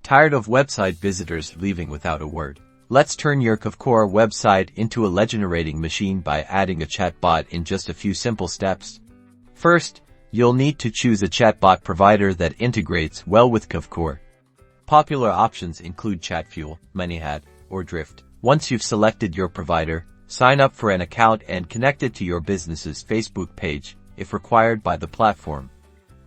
Tired of website visitors leaving without a word? Let's turn your Kvcore website into a lead-generating machine by adding a chatbot in just a few simple steps. First, you'll need to choose a chatbot provider that integrates well with Kvcore. Popular options include Chatfuel, ManyHat, or Drift. Once you've selected your provider, sign up for an account and connect it to your business's Facebook page, if required by the platform.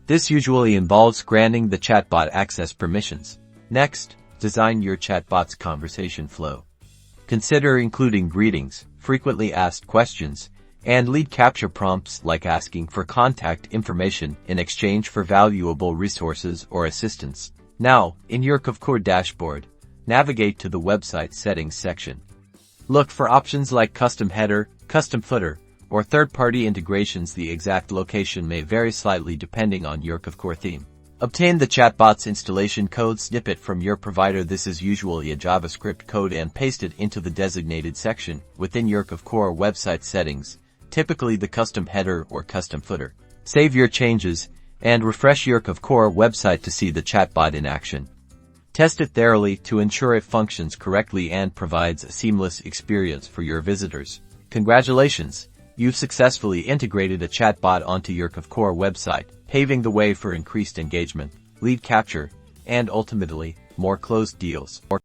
This usually involves granting the chatbot access permissions. Next, design your chatbot's conversation flow. Consider including greetings, frequently asked questions, and lead capture prompts like asking for contact information in exchange for valuable resources or assistance. Now, in your Kvcore dashboard, navigate to the website settings section. Look for options like custom header, custom footer, or third-party integrations. The exact location may vary slightly depending on your Kvcore theme. Obtain the chatbot's installation code snippet from your provider. This is usually a JavaScript code, and paste it into the designated section within your Kvcore website settings, typically the custom header or custom footer. Save your changes and refresh your Kvcore website to see the chatbot in action. Test it thoroughly to ensure it functions correctly and provides a seamless experience for your visitors. Congratulations! You've successfully integrated a chatbot onto your Kvcore website, paving the way for increased engagement, lead capture, and ultimately, more closed deals.